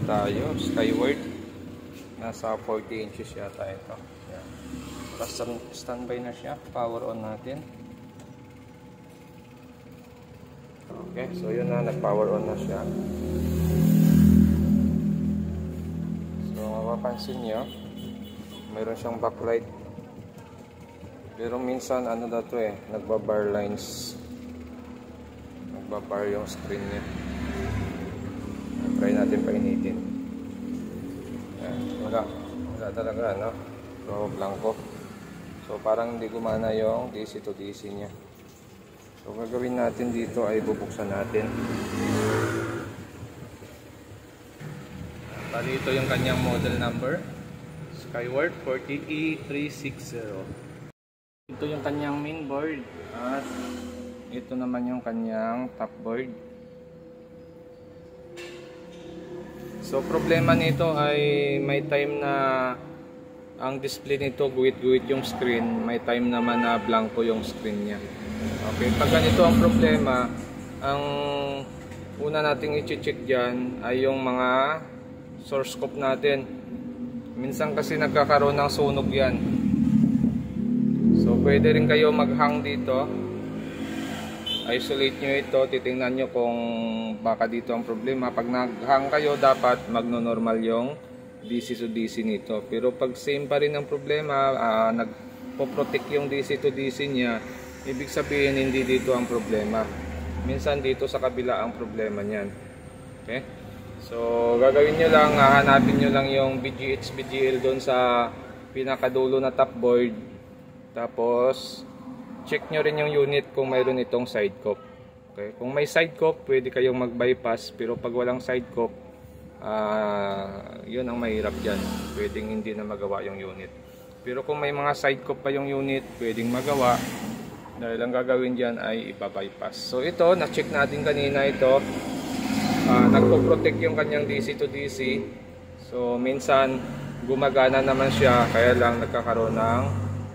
Tayo, Skyward. Nasa 40 inches yata ito. Yan. Standby na siya. Power on natin. Okay, so yun na, nag-power on na siya. So mapapansin nyo, mayroon siyang backlight. Pero minsan ano na to nagbabar lines. Nagbabar yung screen niya. Try natin painitin. Yan, wala talaga, no? So blanco. So parang hindi gumana yung DC to DC niya. So gagawin natin dito ay bubuksan natin. Bali ito yung kanyang model number, Skyward 40E360. Ito yung kanyang mainboard at ito naman yung kanyang topboard. So problema nito ay may time na ang display nito guhit-guhit yung screen, may time naman na blanco yung screen niya. Okay, pag ganito ang problema, ang una nating i-check dyan ay yung mga source scope natin. Minsan kasi nagkakaroon ng sunog yan. So pwede rin kayo mag-hang dito. Isolate nyo ito, titingnan nyo kung baka dito ang problema. Pag nag-hang kayo, dapat magno-normal yung DC to DC nito. Pero pag same pa rin ang problema, nagpo-protect yung DC to DC niya, ibig sabihin hindi dito ang problema. Minsan dito sa kabila ang problema niyan. Okay? So gagawin nyo lang, hanapin nyo lang yung BGH, BGL doon sa pinakadulo na top board. Tapos check nyo rin yung unit kung mayroon itong side cup. Okay? Kung may side cup, pwede kayong mag-bypass. Pero pag walang side cup, yun ang mahirap dyan. Pwedeng hindi na magawa yung unit. Pero kung may mga side cup pa yung unit, pwedeng magawa. Dahil ang gagawin dyan ay ipa-bypass. So ito, na-check natin kanina ito. Nagpo-protect yung kanyang DC to DC. So minsan, gumagana naman siya. Kaya lang nagkakaroon ng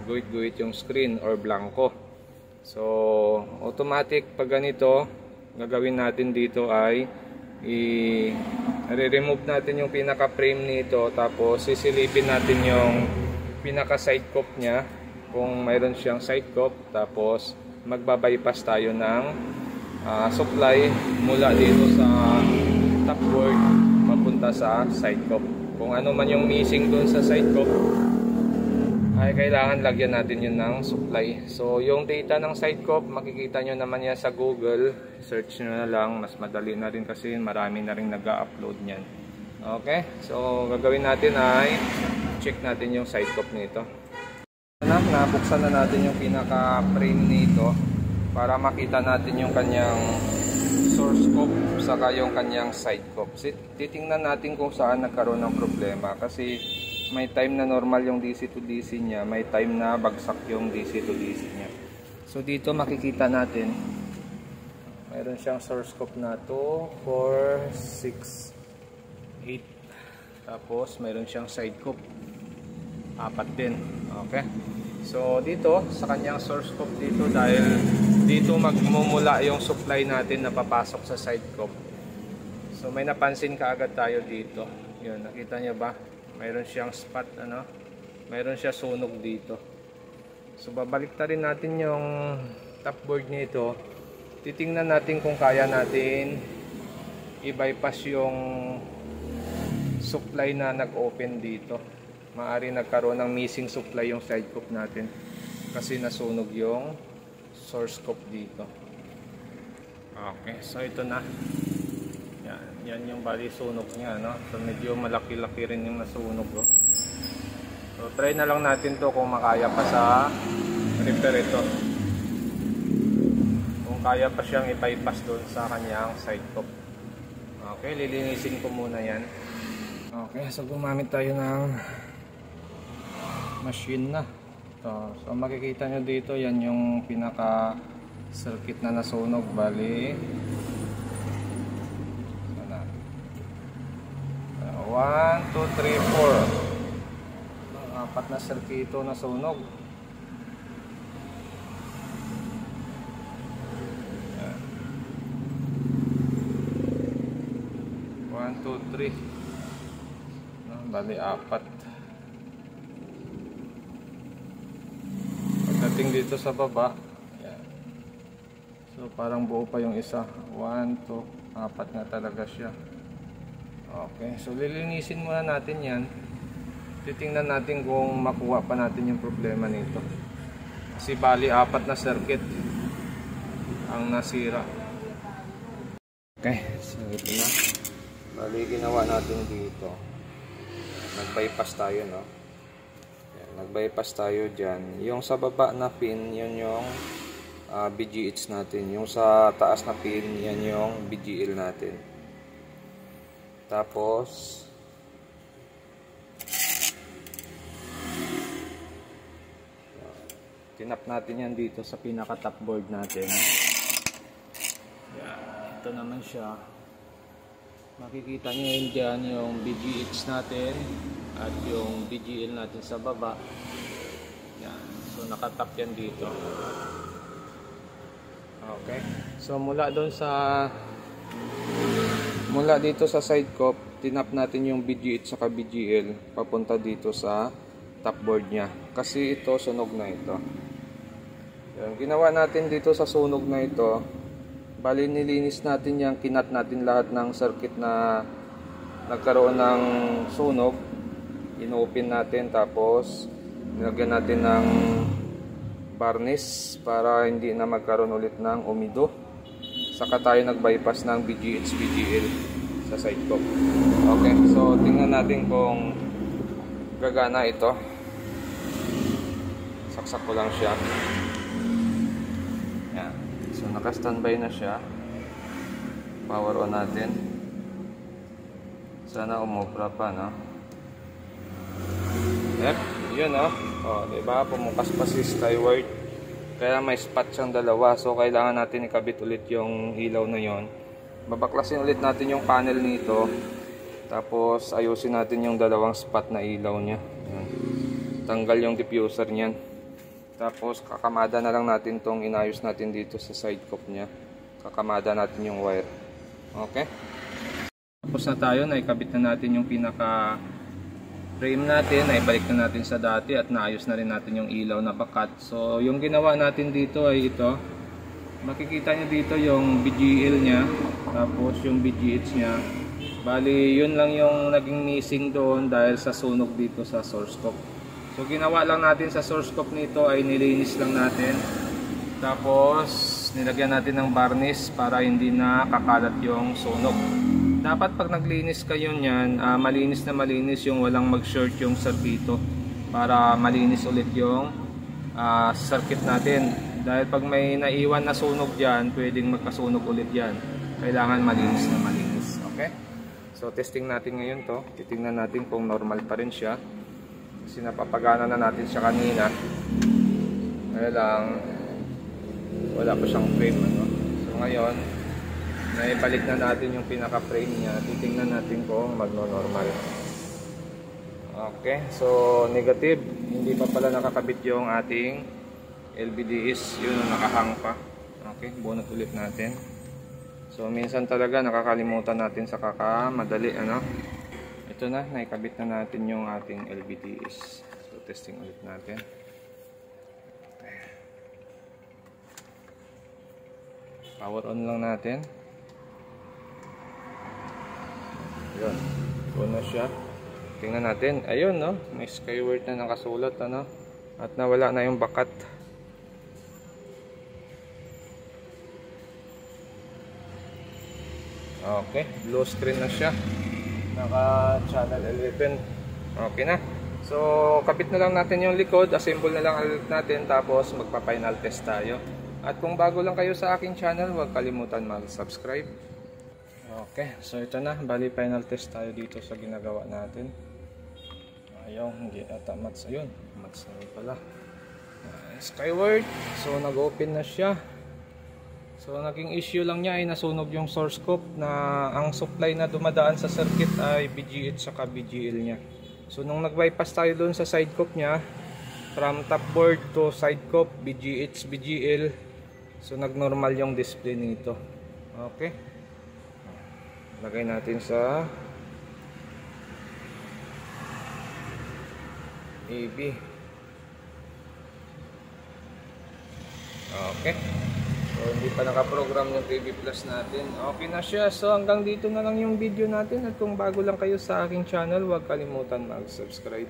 guhit-guhit yung screen or blanco. So automatic pag ganito, gagawin natin dito ay i-remove natin yung pinaka frame nito, tapos sisilipin natin yung pinaka side cup nya kung mayroon siyang side cup, tapos magbabypass tayo ng supply mula dito sa top board papunta sa side cup. Kung ano man yung missing doon sa side cup ay kailangan lagyan natin yun ng supply. So yung data ng side cup, makikita nyo naman yan sa Google. Search nyo na lang, mas madali na rin kasi marami na rin nag-upload nyan. Okay, so gagawin natin ay check natin yung side cup nito. Nabuksan na natin yung pinaka frame nito para makita natin yung kanyang source cup saka yung kanyang side cup. Titingnan natin kung saan nagkaroon ng problema kasi may time na normal yung DC to DC niya, may time na bagsak yung DC to DC niya. So dito makikita natin, mayroon siyang source scope na 2, 4, 6, 8. Tapos mayroon siyang side scope, 4 din. Okay? So dito, sa kanyang source scope dito, dahil dito magmumula yung supply natin na papasok sa side scope. So may napansin kaagad tayo dito. Yun, nakita niyo ba? Mayroon siyang spot, mayroon siya sunog dito. So babalik na rin natin yung top board nito. Titingnan natin kung kaya natin i-bypass yung supply na nag-open dito. Maari nagkaroon ng missing supply yung side cup natin kasi nasunog yung source cup dito. Okay, so ito na. Yan yung bali sunog niya, no? So medyo malaki-laki rin yung nasunog, oh. So try na lang natin to kung makaya pa sa repair ito. Kung kaya pa siyang i-bypass doon sa kanyang side cup. Okay, lilinisin ko muna yan. Okay, so gumamit tayo ng machine na. So makikita nyo dito, yan yung pinaka circuit na nasunog, bali 1, 2, 3, 4. 4 na sirkito na sunog. 1, 2, 3. Bali, 4. Pagdating dito sa baba, yan. So parang buo pa yung isa. 1, 2, 4 na talaga siya. Okay, so lilinisin muna natin yan. Titingnan natin kung makuha pa natin yung problema nito. Kasi bali 4 na circuit ang nasira. Okay, so ito na. Bali ginawa natin dito. Nag-bypass tayo, no? Nag-bypass tayo dyan. Yung sa baba na pin, yun yung BGH natin. Yung sa taas na pin, yan yung BGL natin. Tapos tinap natin yan dito sa pinaka top board natin. Yan, ito naman siya. Makikita nyo yun dyan yung BGH natin at yung BGL natin sa baba. Yan, so nakatap yan dito. Okay, so mula dito sa side cup, tinap natin yung BGH saka BGL papunta dito sa top board nya kasi ito sunog na ito. Yan, ginawa natin dito sa sunog na ito, bali nilinis natin yan, kinat natin lahat ng circuit na nagkaroon ng sunog, inopen natin, tapos nilagyan natin ng varnish para hindi na magkaroon ulit ng umido. Saka tayo nag-bypass ng BGH, BGL sa side cup. Okay, so tingnan natin kung gagana ito. Saksak ko lang siya. Yan. So naka-standby na siya. Power on natin. Sana umubra pa, no? Yep, yun, no? O, diba? Pumukas pa si skyward. Kaya may spot siyang dalawa. So kailangan natin ikabit ulit yung ilaw na yon. Babaklasin ulit natin yung panel nito. Tapos ayusin natin yung dalawang spot na ilaw niya. Yan. Tanggal yung diffuser niyan. Tapos kakamada na lang natin tong inayos natin dito sa side cup niya. Kakamada natin yung wire. Okay? Tapos na tayo, naikabit na natin yung pinaka frame natin, naibalik na natin sa dati at naayos na rin natin yung ilaw na bakat. So yung ginawa natin dito ay ito. Makikita nyo dito yung BGL nya, tapos yung BGH nya. Bali yun lang yung naging missing doon dahil sa sunog dito sa source cup. So ginawa lang natin sa source cup nito ay nilinis lang natin. Tapos nilagyan natin ng varnish para hindi na kakalat yung sunog. Dapat pag naglinis kayo niyan, malinis na malinis yung walang mag-short yung serbito para malinis ulit yung circuit natin. Dahil pag may naiwan na sunog dyan, pwedeng magkasunog ulit dyan. Kailangan malinis na malinis. Okay? So testing natin ngayon to. Titingnan natin kung normal pa rin siya. Kasi napapagana na natin siya kanina. Kaya lang, wala pa siyang frame. Ano? So ngayon, naibalik na natin yung pinaka-frame niya. Titingnan natin kung magno-normal. Okay, so negative. Hindi pa pala nakakabit yung ating LVDs. Yun ang nakahang pa. Okay, bunot ulit natin. So minsan talaga nakakalimutan natin sa kakamadali. Ano? Ito na, naikabit na natin yung ating LVDs. So testing ulit natin. Power on lang natin. Ayun, on na siya. Tingnan natin. Ayun, no? May skyward na nakasulat, ano? At nawala na yung bakat. Okay, blue screen na siya. Naka channel 11. Okay na. So, kapit na lang natin yung likod. Assemble na lang ulit natin. Tapos, magpa-final test tayo. At kung bago lang kayo sa aking channel, huwag kalimutan mag-subscribe. Okay, so ito na. Bali, final test tayo dito sa ginagawa natin. Ayaw, hindi ata mats. Ayun, mats na pala. Skyward. So, nag-open na siya. So, naging issue lang niya ay nasunog yung source cup na ang supply na dumadaan sa circuit ay BGH saka BGL niya. So, nung nag-bypass tayo doon sa side cup niya, from top board to side cup, BGH, BGL. So, nag-normal yung display nito. Okay. Lagay natin sa AB. Okay. So, hindi pa nakaprogram yung TV Plus natin. Okay na siya. So, hanggang dito na lang yung video natin. At kung bago lang kayo sa aking channel, huwag kalimutan mag-subscribe.